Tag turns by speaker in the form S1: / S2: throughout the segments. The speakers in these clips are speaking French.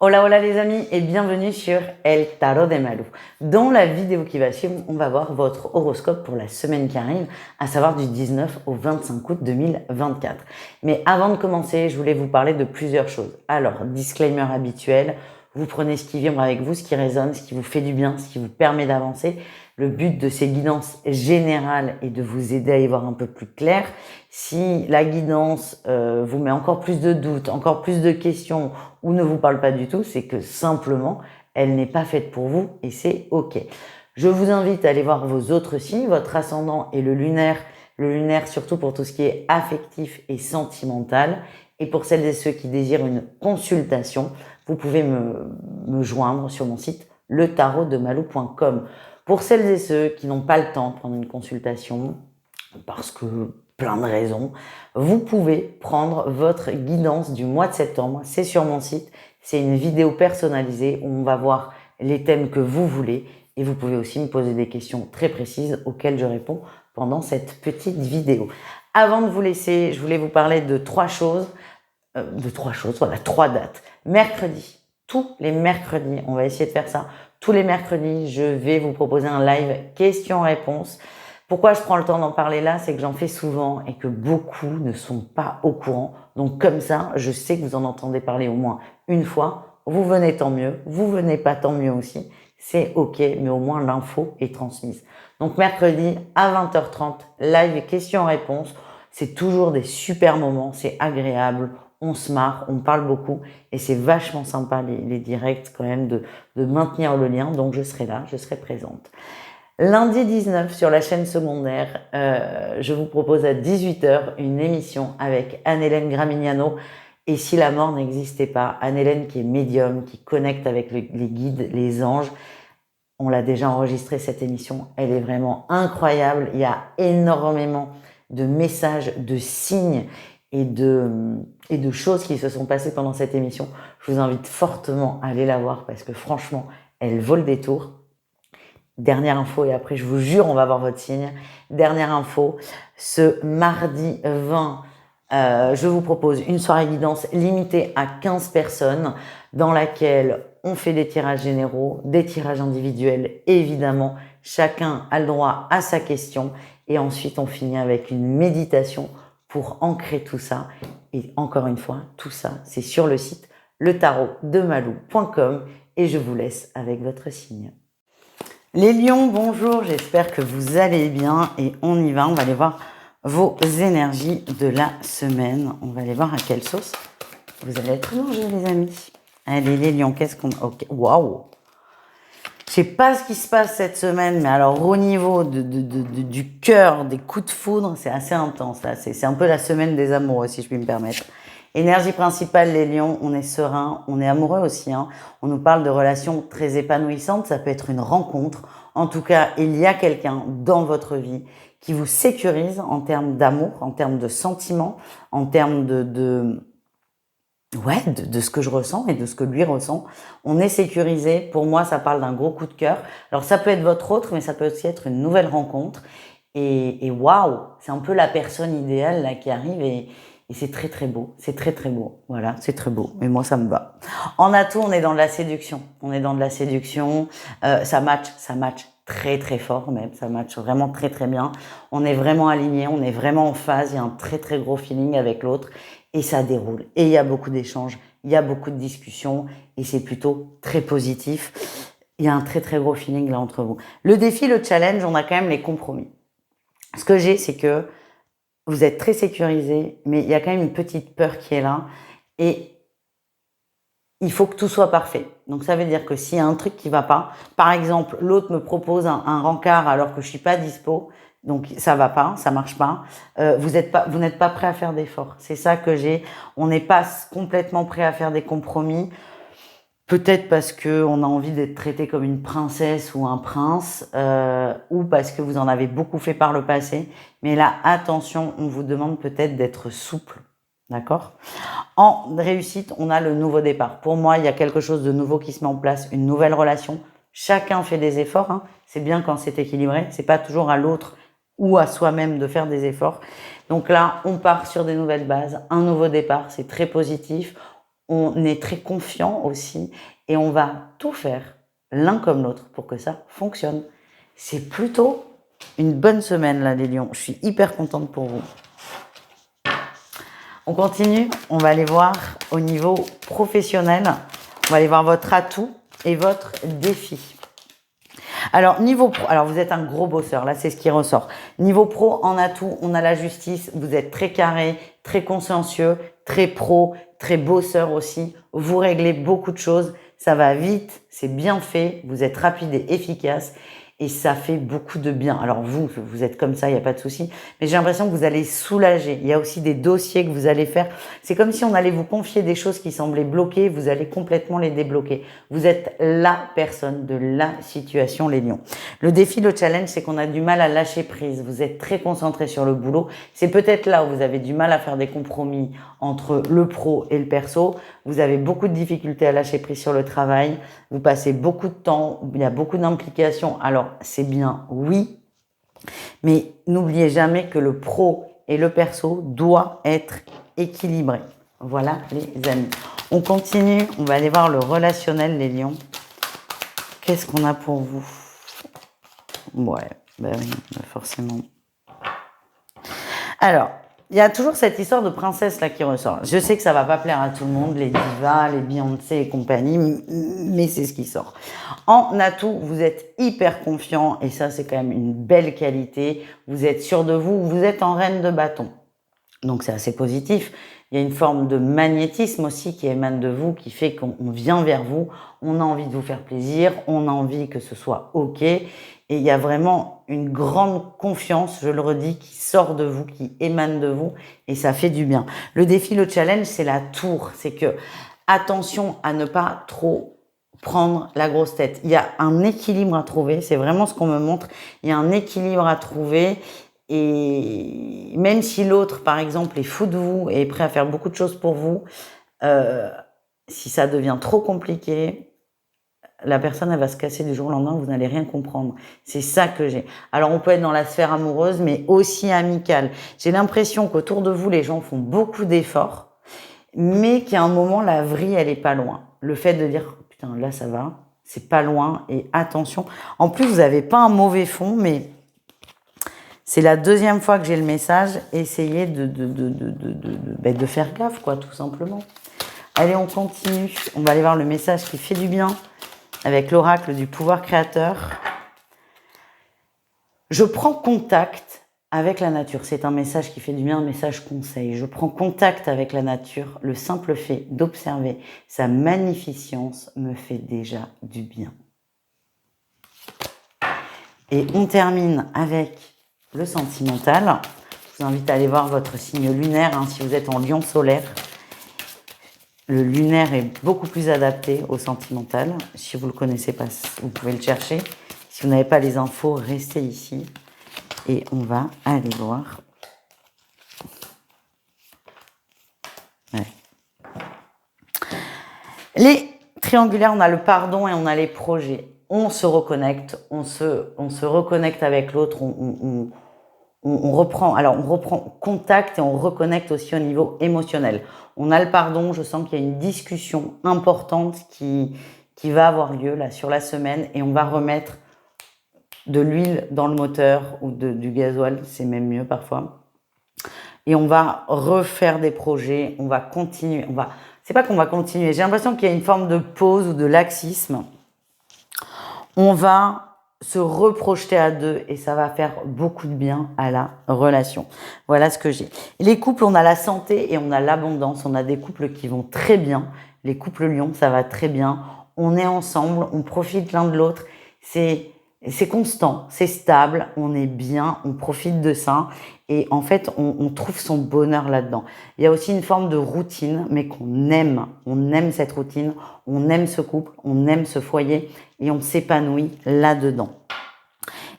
S1: Hola hola les amis et bienvenue sur El Tarot de Malou. Dans la vidéo qui va suivre, on va voir votre horoscope pour la semaine qui arrive, à savoir du 19 au 25 août 2024. Mais avant de commencer, je voulais vous parler de plusieurs choses. Alors, disclaimer habituel, vous prenez ce qui vibre avec vous, ce qui résonne, ce qui vous fait du bien, ce qui vous permet d'avancer. Le but de ces guidances générales est de vous aider à y voir un peu plus clair. Si la guidance vous met encore plus de doutes, encore plus de questions ou ne vous parle pas du tout, c'est que simplement, elle n'est pas faite pour vous et c'est OK. Je vous invite à aller voir vos autres signes, votre ascendant et le lunaire surtout pour tout ce qui est affectif et sentimental. Et pour celles et ceux qui désirent une consultation, vous pouvez me joindre sur mon site letarotdemalou.com. Pour celles et ceux qui n'ont pas le temps de prendre une consultation, parce que plein de raisons, vous pouvez prendre votre guidance du mois de septembre. C'est sur mon site. C'est une vidéo personnalisée où on va voir les thèmes que vous voulez et vous pouvez aussi me poser des questions très précises auxquelles je réponds pendant cette petite vidéo. Avant de vous laisser, je voulais vous parler de trois choses, voilà, 3 dates. Mercredi, tous les mercredis, on va essayer de faire ça. Tous les mercredis, je vais vous proposer un live questions-réponses. Pourquoi je prends le temps d'en parler là, c'est que j'en fais souvent et que beaucoup ne sont pas au courant. Donc comme ça, je sais que vous en entendez parler au moins une fois. Vous venez, tant mieux. Vous venez pas, tant mieux aussi. C'est OK, mais au moins l'info est transmise. Donc mercredi à 20h30, live questions-réponses. C'est toujours des super moments, c'est agréable. On se marre, on parle beaucoup et c'est vachement sympa les directs quand même de maintenir le lien. Donc je serai là, je serai présente. Lundi 19 sur la chaîne secondaire, je vous propose à 18h une émission avec Anne-Hélène Gramignano. Et si la mort n'existait pas, Anne-Hélène qui est médium, qui connecte avec les guides, les anges. On l'a déjà enregistré cette émission, elle est vraiment incroyable. Il y a énormément de messages, de signes et de choses qui se sont passées pendant cette émission. Je vous invite fortement à aller la voir parce que franchement, elle vaut le détour. Dernière info et après je vous jure on va voir votre signe. Dernière info, ce mardi 20, je vous propose une soirée guidance limitée à 15 personnes dans laquelle on fait des tirages généraux, des tirages individuels évidemment. Chacun a le droit à sa question et ensuite on finit avec une méditation pour ancrer tout ça. Et encore une fois, tout ça c'est sur le site letarotdemalou.com et je vous laisse avec votre signe. Les lions, bonjour, j'espère que vous allez bien et on y va, on va aller voir vos énergies de la semaine. On va aller voir à quelle sauce vous allez être mangés les amis. Allez les lions, qu'est-ce qu'on... Ok, waouh. Je sais pas ce qui se passe cette semaine, mais alors au niveau du cœur, des coups de foudre, c'est assez intense là. C'est un peu la semaine des amoureux si je puis me permettre. Énergie principale, les lions, on est serein, on est amoureux aussi. On nous parle de relations très épanouissantes, ça peut être une rencontre. En tout cas, il y a quelqu'un dans votre vie qui vous sécurise en termes d'amour, en termes de sentiments, en termes de ce que je ressens et de ce que lui ressent. On est sécurisé. Pour moi, ça parle d'un gros coup de cœur. Alors, ça peut être votre autre, mais ça peut aussi être une nouvelle rencontre. Et waouh, c'est un peu la personne idéale là qui arrive et c'est très très beau, c'est très très beau. Voilà, c'est très beau. Mais moi ça me va. En atout, on est dans de la séduction. On est dans de la séduction. Ça match très très fort même. Ça match vraiment très très bien. On est vraiment aligné, on est vraiment en phase. Il y a un très très gros feeling avec l'autre et ça déroule. Et il y a beaucoup d'échanges, il y a beaucoup de discussions et c'est plutôt très positif. Il y a un très très gros feeling là entre vous. Le défi, le challenge, on a quand même les compromis. Ce que j'ai, c'est que vous êtes très sécurisé, mais il y a quand même une petite peur qui est là. Et il faut que tout soit parfait. Donc ça veut dire que s'il y a un truc qui va pas, par exemple, l'autre me propose un rencard alors que je suis pas dispo, donc ça va pas, ça marche pas. Vous n'êtes pas prêt à faire d'efforts. C'est ça que j'ai. On n'est pas complètement prêt à faire des compromis. Peut-être parce que on a envie d'être traité comme une princesse ou un prince, ou parce que vous en avez beaucoup fait par le passé. Mais là, attention, on vous demande peut-être d'être souple, d'accord ? En réussite, on a le nouveau départ. Pour moi, il y a quelque chose de nouveau qui se met en place, une nouvelle relation. Chacun fait des efforts. C'est bien quand c'est équilibré. C'est pas toujours à l'autre ou à soi-même de faire des efforts. Donc là, on part sur des nouvelles bases, un nouveau départ. C'est très positif. on est très confiant aussi et on va tout faire l'un comme l'autre pour que ça fonctionne. C'est plutôt une bonne semaine là les lions, je suis hyper contente pour vous. On continue, on va aller voir au niveau professionnel, on va aller voir votre atout et votre défi. Alors, niveau pro, alors vous êtes un gros bosseur, là c'est ce qui ressort. Niveau pro, en atout, on a la justice, vous êtes très carré, très consciencieux, très pro, très bosseur aussi. Vous réglez beaucoup de choses, ça va vite, c'est bien fait, vous êtes rapide et efficace et ça fait beaucoup de bien. Alors vous êtes comme ça, il n'y a pas de souci, mais j'ai l'impression que vous allez soulager. Il y a aussi des dossiers que vous allez faire. C'est comme si on allait vous confier des choses qui semblaient bloquées, vous allez complètement les débloquer. Vous êtes la personne de la situation, les lions. Le défi, le challenge, c'est qu'on a du mal à lâcher prise. Vous êtes très concentré sur le boulot. C'est peut-être là où vous avez du mal à faire des compromis entre le pro et le perso. Vous avez beaucoup de difficultés à lâcher prise sur le travail. Vous passez beaucoup de temps, il y a beaucoup d'implications. Alors, c'est bien, oui, mais n'oubliez jamais que le pro et le perso doivent être équilibrés. Voilà, les amis. On continue, on va aller voir le relationnel, les lions. Qu'est-ce qu'on a pour vous? Ouais, ben oui, forcément. Alors, il y a toujours cette histoire de princesse là qui ressort. Je sais que ça va pas plaire à tout le monde, les divas, les Beyoncé et compagnie, mais c'est ce qui sort. En atout, vous êtes hyper confiant et ça c'est quand même une belle qualité. Vous êtes sûr de vous, vous êtes en reine de bâton. Donc c'est assez positif. Il y a une forme de magnétisme aussi qui émane de vous, qui fait qu'on vient vers vous, on a envie de vous faire plaisir, on a envie que ce soit OK. Et il y a vraiment une grande confiance, je le redis, qui sort de vous, qui émane de vous, et ça fait du bien. Le défi, le challenge, c'est la tour. C'est que, attention à ne pas trop prendre la grosse tête. Il y a un équilibre à trouver, c'est vraiment ce qu'on me montre. Il y a un équilibre à trouver. Et même si l'autre, par exemple, est fou de vous et est prêt à faire beaucoup de choses pour vous, si ça devient trop compliqué, la personne, elle va se casser du jour au lendemain, vous n'allez rien comprendre. C'est ça que j'ai. Alors, on peut être dans la sphère amoureuse, mais aussi amicale. J'ai l'impression qu'autour de vous, les gens font beaucoup d'efforts, mais qu'à un moment, la vrille, elle est pas loin. Le fait de dire, putain, là, ça va, c'est pas loin, et attention. En plus, vous n'avez pas un mauvais fond, mais c'est la deuxième fois que j'ai le message. Essayez de faire gaffe, quoi, tout simplement. Allez, on continue. On va aller voir le message qui fait du bien avec l'oracle du pouvoir créateur. Je prends contact avec la nature. C'est un message qui fait du bien, un message conseil. Je prends contact avec la nature. Le simple fait d'observer sa magnificence me fait déjà du bien. Et on termine avec le sentimental. Je vous invite à aller voir votre signe lunaire, si vous êtes en lion solaire. Le lunaire est beaucoup plus adapté au sentimental. Si vous ne le connaissez pas, vous pouvez le chercher. Si vous n'avez pas les infos, restez ici. Et on va aller voir. Ouais. Les triangulaires, on a le pardon et on a les projets. On se reconnecte, on se reconnecte avec l'autre, on reprend contact et on reconnecte aussi au niveau émotionnel. On a le pardon, je sens qu'il y a une discussion importante qui va avoir lieu là sur la semaine et on va remettre de l'huile dans le moteur ou du gasoil, c'est même mieux parfois. Et on va refaire des projets, on va continuer, c'est pas qu'on va continuer, j'ai l'impression qu'il y a une forme de pause ou de laxisme. On va se reprojeter à deux et ça va faire beaucoup de bien à la relation. Voilà ce que j'ai. Les couples, on a la santé et on a l'abondance. On a des couples qui vont très bien. Les couples lions, ça va très bien. On est ensemble, on profite l'un de l'autre. C'est constant, c'est stable, on est bien, on profite de ça. Et en fait, on trouve son bonheur là-dedans. Il y a aussi une forme de routine, mais qu'on aime. On aime cette routine, on aime ce couple, on aime ce foyer et on s'épanouit là-dedans.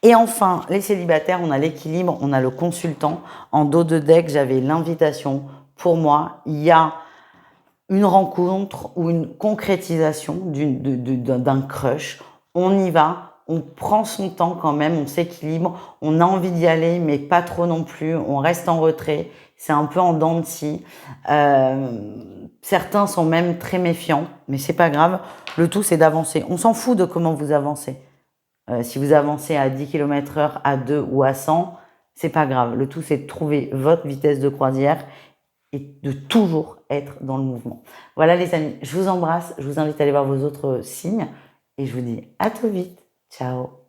S1: Et enfin, les célibataires, on a l'équilibre, on a le consultant. En dos de deck, j'avais l'invitation. Pour moi, il y a une rencontre ou une concrétisation d'un crush. On y va. On prend son temps quand même, on s'équilibre, on a envie d'y aller, mais pas trop non plus, on reste en retrait, c'est un peu en dents de scie. Certains sont même très méfiants, mais c'est pas grave. Le tout, c'est d'avancer. On s'en fout de comment vous avancez. Si vous avancez à 10 km/h, à 2 ou à 100, c'est pas grave. Le tout, c'est de trouver votre vitesse de croisière et de toujours être dans le mouvement. Voilà les amis, je vous embrasse. Je vous invite à aller voir vos autres signes et je vous dis à tout vite. Ciao.